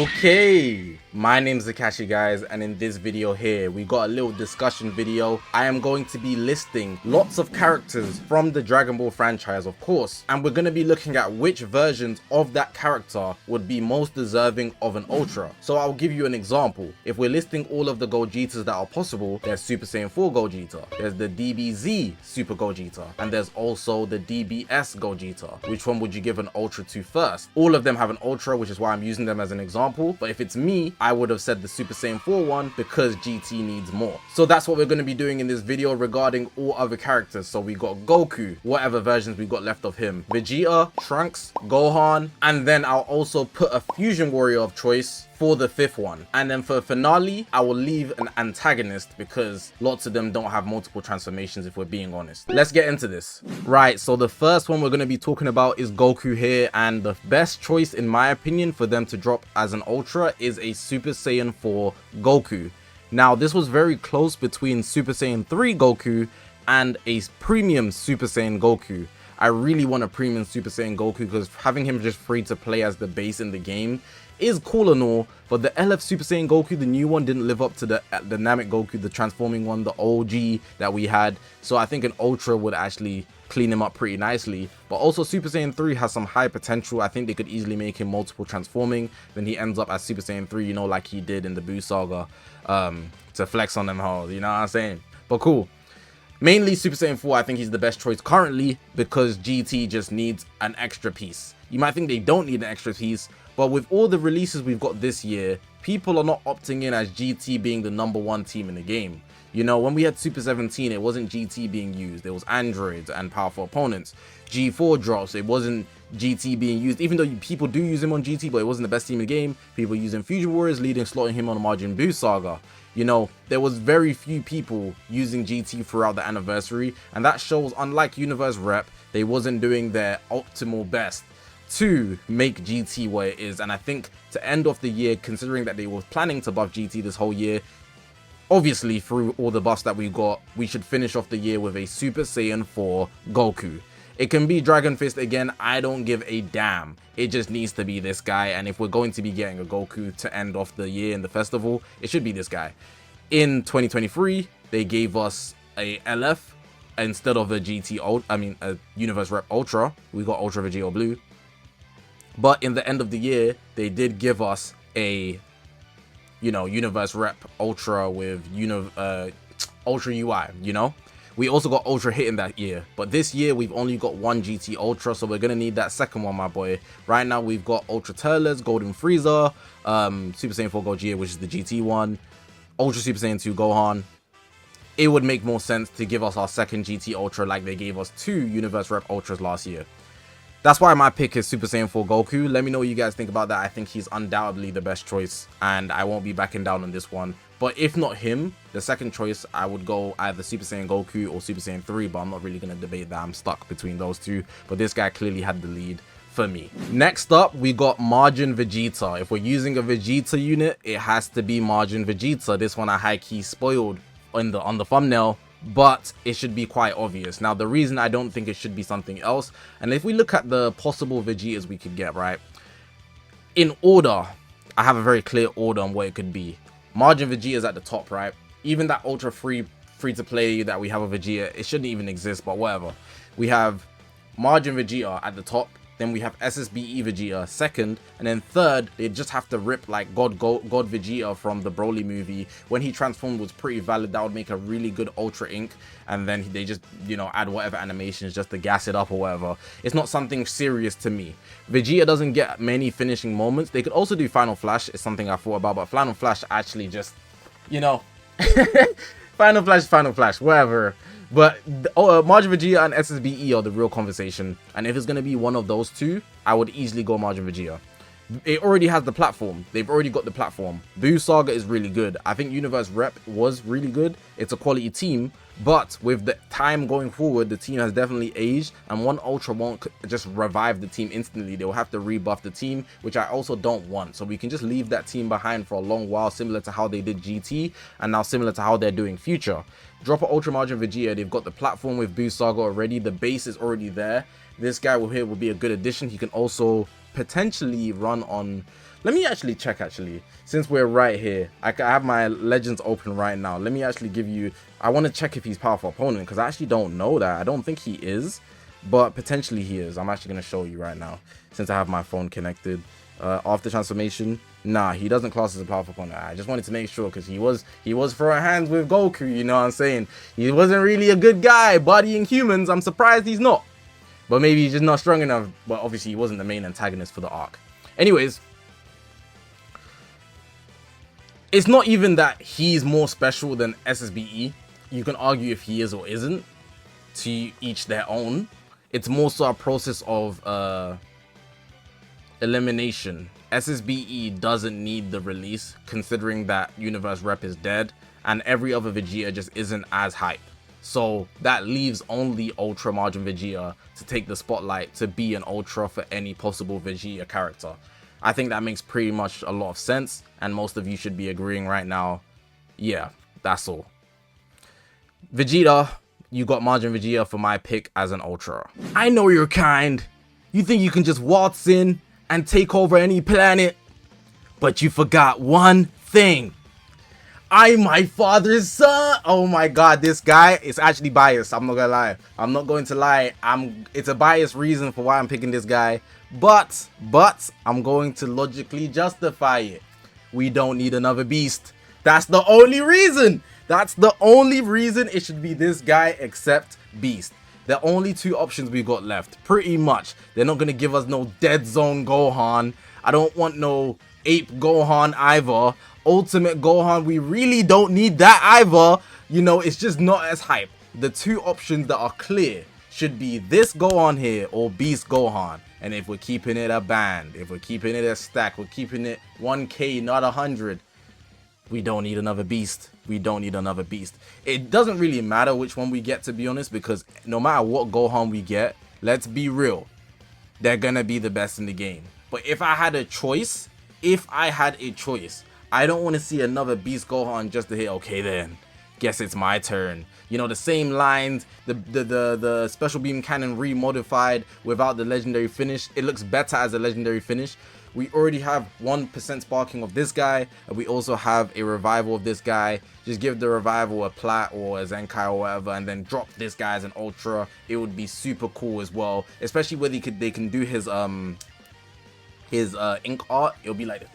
Okay, my name's Zakashi, guys, and in this video here we got a little discussion video. I am going to be listing lots of characters from the Dragon Ball franchise, of course, and we're going to be looking at which versions of that character would be most deserving of an Ultra. So I'll give you an example. If we're listing all of the Gogetas that are possible, there's Super Saiyan 4 Gogeta, there's the DBZ Super Gogeta, and there's also the DBS Gogeta. Which one would you give an Ultra to first? All of them have an Ultra, which is why I'm using them as an example, but if it's me, I would have said the Super Saiyan 4 one because GT needs more. So that's what we're going to be doing in this video regarding all other characters. So we got Goku, whatever versions we got left of him, Vegeta, Trunks, Gohan, and then I'll also put a fusion warrior of choice for the fifth one. And then for finale, I will leave an antagonist because lots of them don't have multiple transformations, if we're being honest. Let's get into this. Right, so the first one we're going to be talking about is Goku here, and the best choice in my opinion for them to drop as an Ultra is a Super Saiyan 4 Goku. Now this was very close between Super Saiyan 3 Goku and a premium Super Saiyan Goku. I really want a premium Super Saiyan Goku because having him just free to play as the base in the game is cool and all, but the LF Super Saiyan Goku, the new one, didn't live up to the Namek Goku, the transforming one, the OG that we had. So I think an Ultra would actually clean him up pretty nicely. But also Super Saiyan 3 has some high potential. I think they could easily make him multiple transforming. Then he ends up as Super Saiyan 3, you know, like he did in the Buu Saga, to flex on them hoes, you know what I'm saying? But cool. Mainly Super Saiyan 4, I think he's the best choice currently because GT just needs an extra piece. You might think they don't need an extra piece, but with all the releases we've got this year, people are not opting in as GT being the #1 team in the game. You know, when we had Super 17, it wasn't GT being used. It was androids and powerful opponents. G4 drops, it wasn't GT being used, even though people do use him on GT, but it wasn't the best team in the game. People using Fusion Warriors, leading, slotting him on the Majin Buu Saga. You know, there was very few people using GT throughout the anniversary, and that shows, unlike Universe Rep, they wasn't doing their optimal best to make GT what it is. And I think to end off the year, considering that they were planning to buff GT this whole year, obviously through all the buffs that we got, we should finish off the year with a Super Saiyan 4 Goku. It can be Dragon Fist again, I don't give a damn. It just needs to be this guy, and if we're going to be getting a Goku to end off the year in the festival, it should be this guy. In 2023, they gave us a LF instead of a a Universe Rep Ultra. We got Ultra Vegeta Blue. But in the end of the year, they did give us a, you know, Universe Rep Ultra with Ultra UI, you know? We also got Ultra Hit in that year, but this year we've only got one GT Ultra, so we're gonna need that second one, my boy. Right now we've got Ultra Turles, Golden Frieza, Super Saiyan 4 Gogeta, which is the GT one, Ultra Super Saiyan 2 Gohan. It would make more sense to give us our second GT Ultra like they gave us 2 Universe Rep Ultras last year. That's why my pick is Super Saiyan 4 Goku. Let me know what you guys think about that. I think he's undoubtedly the best choice, and I won't be backing down on this one. But if not him, the second choice, I would go either Super Saiyan Goku or Super Saiyan 3, but I'm not really going to debate that. I'm stuck between those two, but this guy clearly had the lead for me. Next up, we got Majin Vegeta. If we're using a Vegeta unit, it has to be Majin Vegeta. This one I high-key spoiled on the thumbnail, but it should be quite obvious. Now, the reason I don't think it should be something else, and if we look at the possible Vegetas we could get, right, in order, I have a very clear order on what it could be. Majin Vegeta is at the top, right? Even that ultra free to play that we have of Vegeta, it shouldn't even exist, but whatever. We have Majin Vegeta at the top, then we have SSBE Vegeta second, and then third, they just have to rip like God Vegeta from the Broly movie. When he transformed was pretty valid. That would make a really good Ultra Ink, and then they just, you know, add whatever animations just to gas it up or whatever. It's not something serious to me. Vegeta doesn't get many finishing moments. They could also do Final Flash, it's something I thought about, but Final Flash actually just, you know, Final Flash, whatever. But Majin Vegeta and SSBE are the real conversation, and if it's going to be one of those two, I would easily go Majin Vegeta. It already has the platform. They've already got the platform. Buu Saga is really good. I think Universe Rep was really good. It's a quality team, but with the time going forward, the team has definitely aged, and one Ultra won't just revive the team instantly. They'll have to rebuff the team, which I also don't want. So we can just leave that team behind for a long while, similar to how they did GT, and now similar to how they're doing Future. Drop an Ultra Majin Vegeta. They've got the platform with Buu Saga already. The base is already there. This guy here will be a good addition. He can also potentially run on, let me actually check actually, since we're right here. I have my legends open right now. Let me actually give you, I want to check if he's powerful opponent, because I actually don't know that. I don't think he is, but potentially he is. I'm actually going to show you right now since I have my phone connected. After transformation, nah, he doesn't class as a powerful opponent. I just wanted to make sure, because he was throwing hands with Goku, you know what I'm saying? He wasn't really a good guy bodying humans. I'm surprised he's not, but maybe he's just not strong enough. But obviously he wasn't the main antagonist for the arc. Anyways, it's not even that he's more special than SSBE. You can argue if he is or isn't, to each their own. It's more so a process of elimination. SSBE doesn't need the release, considering that Universe Rep is dead and every other Vegeta just isn't as hype. So that leaves only Ultra Margin Vegeta to take the spotlight to be an Ultra for any possible Vegeta character. I think that makes pretty much a lot of sense, and most of you should be agreeing right now. Yeah, that's all. Vegeta, you got Margin Vegeta for my pick as an Ultra. I know you're kind. You think you can just waltz in and take over any planet, but you forgot one thing. I'm my father's son. Oh my god, this guy is actually biased. I'm not gonna lie. I'm not going to lie. It's a biased reason for why I'm picking this guy, but I'm going to logically justify it. We don't need another beast. That's the only reason. That's the only reason it should be this guy, except Beast. The only two options we got left, pretty much. They're not gonna give us no Dead Zone Gohan. I don't want no Ape Gohan either. Ultimate Gohan, we really don't need that either. You know, it's just not as hype. The two options that are clear should be this Gohan here or Beast Gohan. And if we're keeping it a band, if we're keeping it a stack, we're keeping it 1K, not 100. We don't need another beast. We don't need another beast. It doesn't really matter which one we get, to be honest, because no matter what Gohan we get, let's be real, they're gonna be the best in the game. But if I had a choice, I don't want to see another Beast Gohan just to hit, okay then, guess it's my turn. You know, the same lines, the special beam cannon remodified without the legendary finish. It looks better as a legendary finish. We already have 1% sparking of this guy, and we also have a revival of this guy. Just give the revival a Plat or a Zenkai or whatever, and then drop this guy as an Ultra. It would be super cool as well, especially where they can do his ink art. It'll be like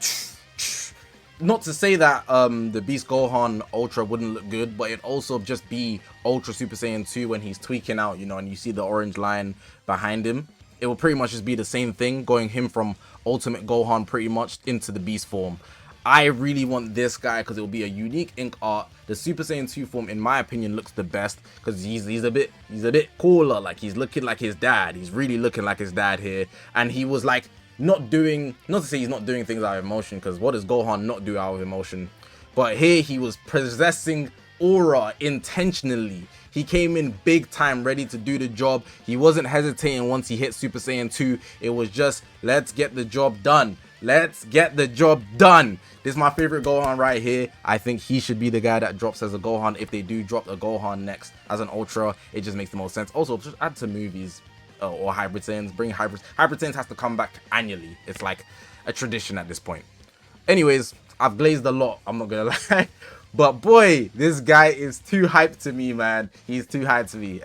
not to say that the Beast Gohan Ultra wouldn't look good, but it'd also just be Ultra Super Saiyan 2 when he's tweaking out, you know, and you see the orange line behind him. It will pretty much just be the same thing, going him from Ultimate Gohan pretty much into the Beast form. I really want this guy because it will be a unique ink art. The Super Saiyan 2 form, in my opinion, looks the best because he's a bit cooler. Like, he's looking like his dad. He's really looking like his dad here, and he was like not to say he's not doing things out of emotion, because what does Gohan not do out of emotion? But here he was possessing aura intentionally. He came in big time, ready to do the job. He wasn't hesitating once he hit Super Saiyan 2. It was just, let's get the job done. Let's get the job done. This is my favorite Gohan right here. I think he should be the guy that drops as a Gohan. If they do drop a Gohan next as an Ultra, it just makes the most sense. Also, just add to movies or Hybrid Saiyans. Bring Hybrid Saiyans has to come back annually. It's like a tradition at this point. Anyways, I've glazed a lot, I'm not gonna lie. But boy, this guy is too hyped to me, man. He's too hyped to me.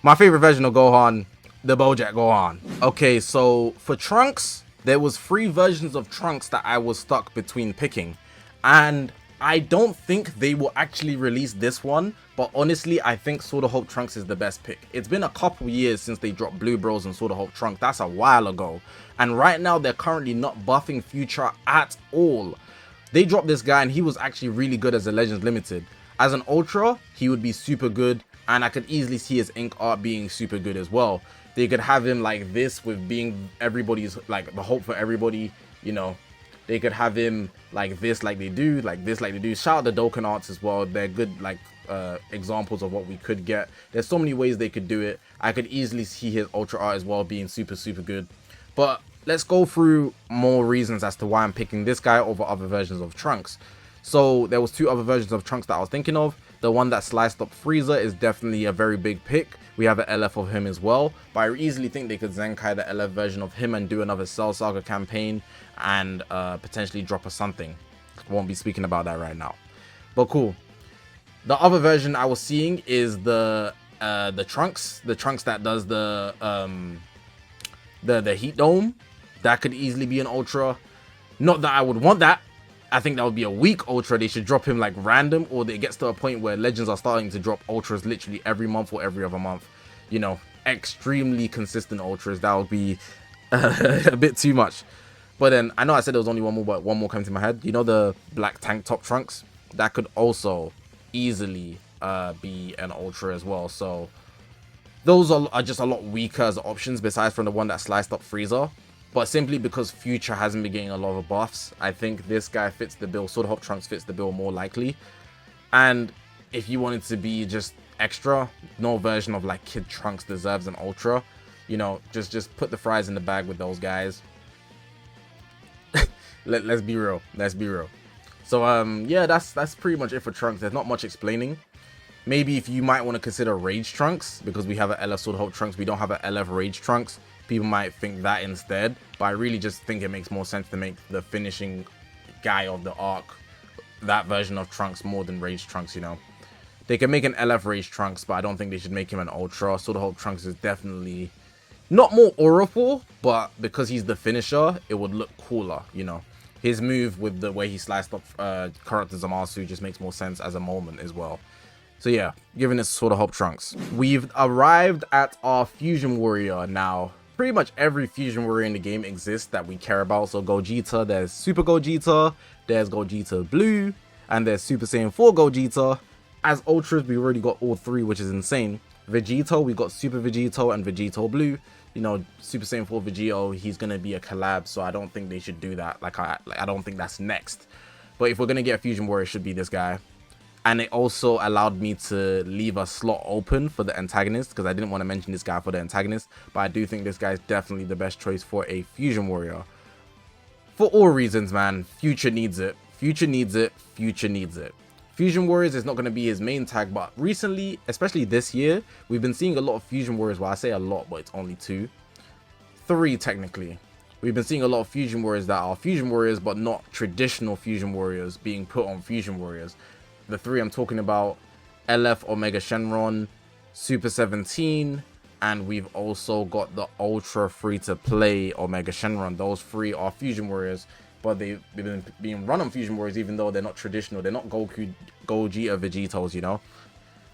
My favorite version of Gohan, the Bojack Gohan. Okay, so for Trunks, there was 3 versions of Trunks that I was stuck between picking. And I don't think they will actually release this one. But honestly, I think Sword of Hope Trunks is the best pick. It's been a couple years since they dropped Blue Bros and Sword of Hope Trunks. That's a while ago. And right now, they're currently not buffing Future at all. They dropped this guy and he was actually really good as a Legends Limited. As an Ultra, he would be super good, and I could easily see his ink art being super good as well. They could have him like this with being everybody's, like the hope for everybody, you know. They could have him like this, like they do, like this, like they do. Shout out the Dokkan arts as well. They're good, like examples of what we could get. There's so many ways they could do it. I could easily see his Ultra art as well being super good. But let's go through more reasons as to why I'm picking this guy over other versions of Trunks. So there was 2 other versions of Trunks that I was thinking of. The one that sliced up Frieza is definitely a very big pick. We have an LF of him as well, but I easily think they could Zenkai the LF version of him and do another Cell Saga campaign and potentially drop us something. Won't be speaking about that right now, but cool. The other version I was seeing is the Trunks that does the heat dome. That could easily be an ultra. Not that I would want that. I think that would be a weak ultra. They should drop him like random, or it gets to a point where Legends are starting to drop ultras literally every month or every other month. You know, extremely consistent ultras. That would be a bit too much. But then I know I said there was only one more, but one more came to my head. You know, the black tank top Trunks? That could also easily be an ultra as well. So those are just a lot weaker as options besides from the one that sliced up Frieza. But simply because Future hasn't been getting a lot of buffs, I think this guy fits the bill. Sword Hop Trunks fits the bill more likely. And if you wanted to be just extra, no version of like Kid Trunks deserves an ultra. You know, just put the fries in the bag with those guys. Let's be real. Let's be real. So yeah, that's pretty much it for Trunks. There's not much explaining. Maybe if you might want to consider Rage Trunks, because we have an LF Sword Hope Trunks, we don't have an LF Rage Trunks. People might think that instead, but I really just think it makes more sense to make the finishing guy of the arc that version of Trunks more than Rage Trunks, you know. They can make an LF Rage Trunks, but I don't think they should make him an Ultra. Sword Hope Trunks is definitely not more auriful, but because he's the finisher, it would look cooler, you know. His move with the way he sliced up character Zamasu just makes more sense as a moment as well. So yeah, giving this Sword of Hope Trunks. We've arrived at our Fusion Warrior now. Pretty much every Fusion Warrior in the game exists that we care about. So Gogeta, there's Super Gogeta, there's Gogeta Blue, and there's Super Saiyan 4 Gogeta. As Ultras, we already got all three, which is insane. Vegito, we got Super Vegito and Vegito Blue. You know, Super Saiyan 4 Vegito, he's gonna be a collab, so I don't think they should do that. I don't think that's next. But if we're gonna get a Fusion Warrior, it should be this guy. And it also allowed me to leave a slot open for the Antagonist, because I didn't want to mention this guy for the Antagonist, but I do think this guy is definitely the best choice for a Fusion Warrior. For all reasons, man. Future needs it. Future needs it. Future needs it. Fusion Warriors is not going to be his main tag, but recently, especially this year, we've been seeing a lot of Fusion Warriors. Well, I say a lot, but it's only three technically. We've been seeing a lot of Fusion Warriors that are Fusion Warriors, but not traditional Fusion Warriors being put on Fusion Warriors. The three I'm talking about, LF Omega Shenron, Super 17, and we've also got the Ultra free-to-play Omega Shenron. Those three are Fusion Warriors, but they've been being run on Fusion Warriors even though they're not traditional. They're not Goku, Gogeta, Vegetos, you know?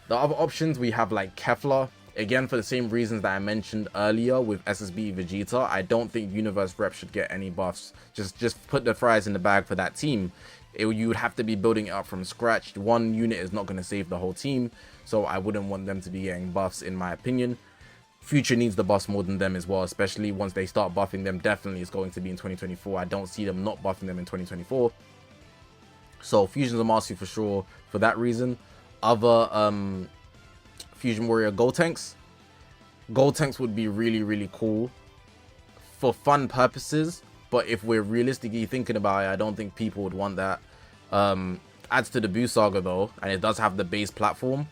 The other options, we have like Kefla. Again, for the same reasons that I mentioned earlier with SSB Vegeta, I don't think Universe Rep should get any buffs. Just put the fries in the bag for that team. You would have to be building it up from scratch. One unit is not going to save the whole team, so I wouldn't want them to be getting buffs in my opinion. Future needs the buffs more than them as well, especially once they start buffing them. Definitely is going to be in 2024. I don't see them not buffing them in 2024. So Fusion Zamasu for sure for that reason. Other Fusion Warrior Gotenks. Gotenks would be really cool for fun purposes. But if we're realistically thinking about it, I don't think people would want that. Adds to the Buu Saga though, and it does have the base platform.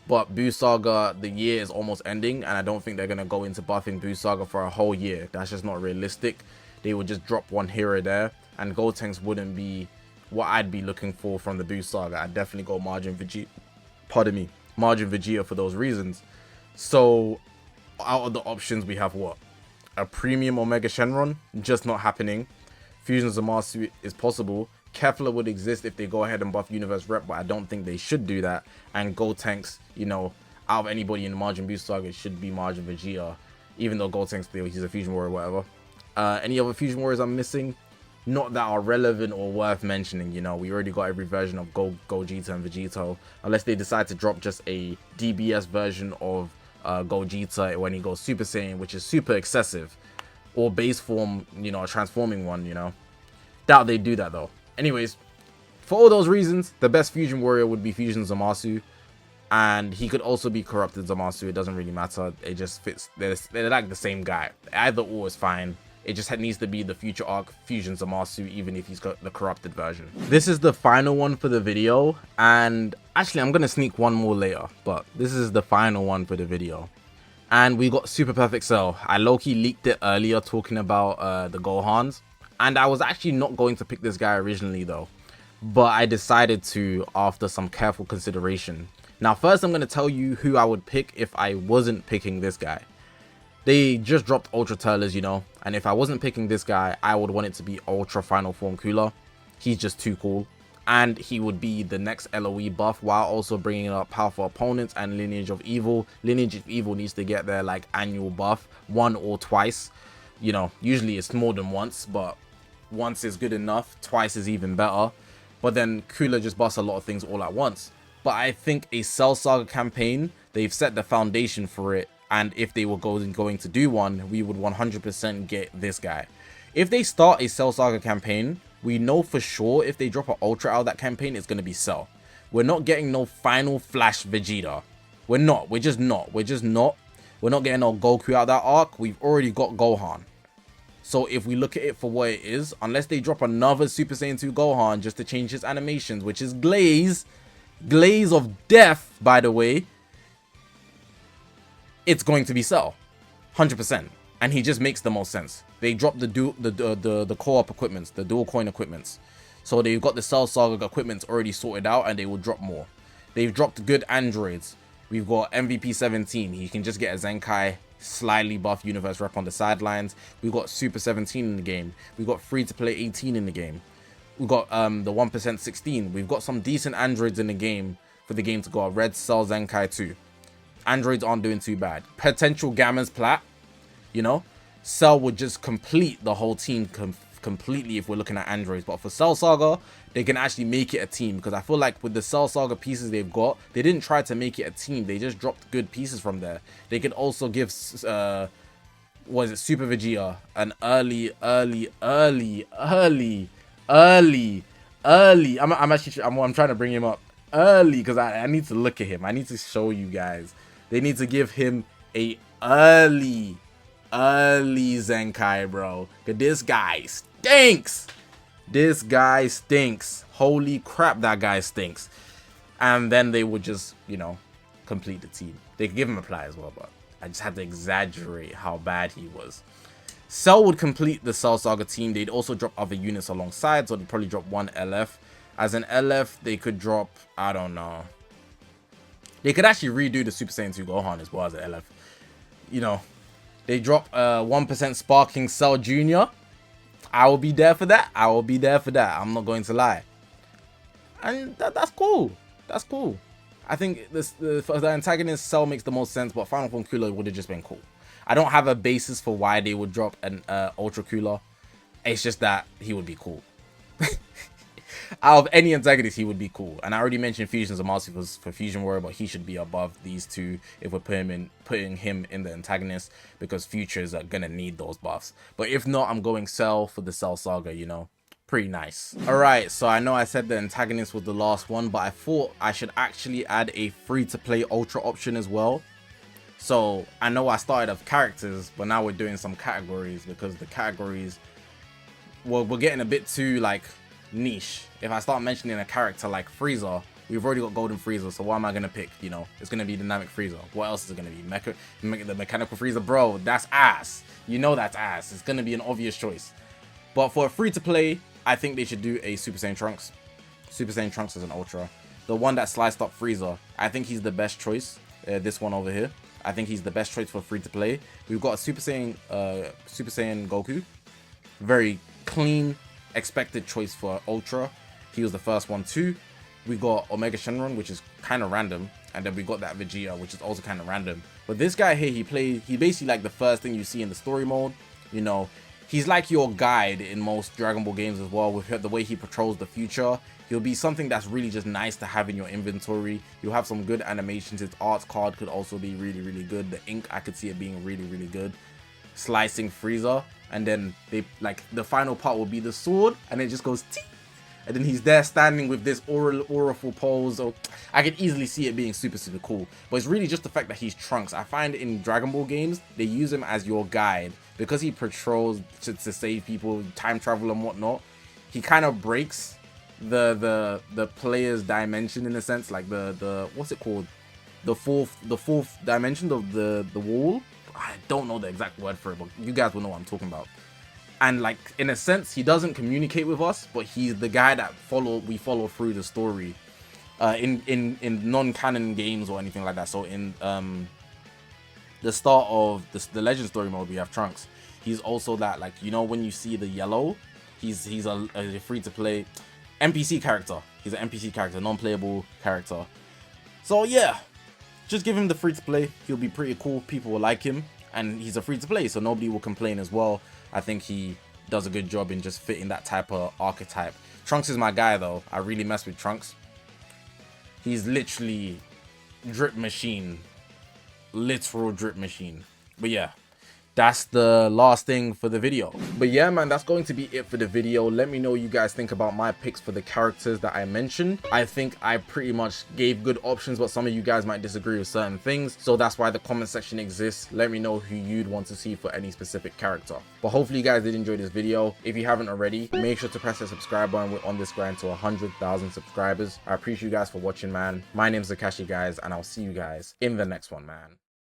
But Buu Saga, the year is almost ending, and I don't think they're going to go into buffing Buu Saga for a whole year. That's just not realistic. They would just drop one hero there, and Gotenks wouldn't be what I'd be looking for from the Buu Saga. I'd definitely go Margin Vegeta. Pardon me. Margin Vegeta for those reasons. So, out of the options, we have what? A premium Omega Shenron, just not happening. Fusion Zamasu is possible. Kefla would exist if they go ahead and buff Universe Rep, but I don't think they should do that. And Gotenks, you know, out of anybody in the Margin Boost Saga, it should be Margin Vegeta, even though Gotenks, he's a Fusion Warrior or whatever. Any other Fusion Warriors I'm missing? Not that are relevant or worth mentioning, you know. We already got every version of Gogeta and Vegito, unless they decide to drop just a DBS version of Gogeta when he goes Super Saiyan, which is super excessive, or base form, you know, a transforming one, you know. Doubt they do that though. Anyways, for all those reasons, the best Fusion Warrior would be Fusion Zamasu, and he could also be Corrupted Zamasu. It doesn't really matter. It just fits. They're like the same guy. Either or is fine. It just needs to be the future arc Fusion Zamasu, even if he's got the corrupted version. This is the final one for the video, and actually I'm gonna sneak one more later, but this is the final one for the video. And we got Super Perfect Cell. I low-key leaked it earlier talking about the Gohans, and I was actually not going to pick this guy originally though, but I decided to after some careful consideration. Now first I'm going to tell you who I would pick if I wasn't picking this guy. They just dropped Ultra Turles, you know, and if I wasn't picking this guy, I would want it to be Ultra Final Form Cooler. He's just too cool, and he would be the next LOE buff while also bringing up powerful opponents and Lineage of Evil. Lineage of Evil needs to get their like annual buff, 1 or twice. You know, usually it's more than once, but once is good enough, twice is even better. But then Cooler just busts a lot of things all at once. But I think a Cell Saga campaign, they've set the foundation for it, and if they were going to do one, we would 100% get this guy. If they start a Cell Saga campaign, we know for sure if they drop an Ultra out of that campaign, it's going to be Cell. We're not getting no Final Flash Vegeta. We're not getting no Goku out of that arc. We've already got Gohan. So if we look at it for what it is, unless they drop another Super Saiyan 2 Gohan just to change his animations, which is Glaze of Death, by the way, it's going to be Cell, 100%. And he just makes the most sense. They dropped the co-op equipments, the dual coin equipments. So they've got the Cell Saga equipments already sorted out, and they will drop more. They've dropped good androids. We've got MVP 17. He can just get a Zenkai slightly buff universe rep on the sidelines. We've got Super 17 in the game. We've got free to play 18 in the game. We've got the 1% 16. We've got some decent androids in the game for the game to go. Red Cell Zenkai 2. Androids aren't doing too bad. Potential Gamma's Plat, you know. Cell would just complete the whole team completely if we're looking at androids. But for Cell Saga, they can actually make it a team, because I feel like with the Cell Saga pieces they've got, they didn't try to make it a team. They just dropped good pieces from there. They could also give Super Vegeta an early I'm trying to bring him up early, because I need to look at him. I need to show you guys. They need to give him a early Zenkai, bro. Cause this guy stinks. This guy stinks. Holy crap, that guy stinks. And then they would just, you know, complete the team. They could give him a play as well, but I just had to exaggerate how bad he was. Cell would complete the Cell Saga team. They'd also drop other units alongside, so they'd probably drop one LF. As an LF, they could drop, I don't know. They could actually redo the Super Saiyan 2 Gohan as well as an LF. You know, they drop 1% Sparking Cell Jr. I will be there for that. I will be there for that. I'm not going to lie. And that's cool. That's cool. I think for the Antagonist, Cell makes the most sense, but Final Form Cooler would have just been cool. I don't have a basis for why they would drop an Ultra Cooler. It's just that he would be cool. Out of any antagonist, he would be cool. And I already mentioned Fusion Zamasu for Fusion Warrior, but he should be above these two if we're putting him in the antagonist, because futures are gonna need those buffs. But if not, I'm going Cell for the Cell Saga, you know. Pretty nice. Alright, so I know I said the antagonist was the last one, but I thought I should actually add a free-to-play Ultra option as well. So I know I started off characters, but now we're doing some categories, because the categories, well, we're getting a bit too like niche. If I start mentioning a character like Frieza, we've already got Golden Frieza, so what am I gonna pick? You know, it's gonna be Dynamic Frieza. What else is it gonna be? The Mechanical Frieza, bro, that's ass. You know that's ass. It's gonna be an obvious choice. But for a free to play, I think they should do a Super Saiyan Trunks. Super Saiyan Trunks is an Ultra. The one that sliced up Frieza, I think he's the best choice. This one over here, I think he's the best choice for free to play. We've got a Super Saiyan Goku, very clean, expected choice for Ultra. He was the first one too. We got Omega Shenron, which is kind of random, and then we got that Vegeta, which is also kind of random. But this guy here, he basically like the first thing you see in the story mode. You know, he's like your guide in most Dragon Ball games as well, with the way he patrols the future. He'll be something that's really just nice to have in your inventory. You'll have some good animations. His arts card could also be really, really good. The ink, I could see it being really, really good. Slicing Frieza, and then they like the final part will be the sword, and it just goes tee, and then he's there standing with this auriful pose. So I could easily see it being super, super cool. But it's really just the fact that he's Trunks. I find in Dragon Ball games, they use him as your guide because he patrols to save people, time travel and whatnot, he kind of breaks the player's dimension in a sense, like the what's it called, the fourth dimension of the wall. I don't know the exact word for it, but you guys will know what I'm talking about. And like, in a sense, he doesn't communicate with us, but he's the guy that we follow through the story in non-canon games or anything like that. So in the start of the Legend story mode, we have Trunks. He's also that, like, you know, when you see the yellow, he's a free-to-play NPC character. He's an NPC character, non-playable character. So yeah, just give him the free-to-play. He'll be pretty cool. People will like him, and he's a free-to-play, so nobody will complain as well. I think he does a good job in just fitting that type of archetype. Trunks is my guy though. I really mess with Trunks. He's literally drip machine. Literal drip machine. But yeah, that's the last thing for the video. But yeah, man, that's going to be it for the video. Let me know what you guys think about my picks for the characters that I mentioned. I think I pretty much gave good options, but some of you guys might disagree with certain things, so that's why the comment section exists. Let me know who you'd want to see for any specific character. But hopefully you guys did enjoy this video. If you haven't already, make sure to press the subscribe button. We're on this grind to 100,000 subscribers. I appreciate you guys for watching, man. My name's Zakashi, guys, and I'll see you guys in the next one, man.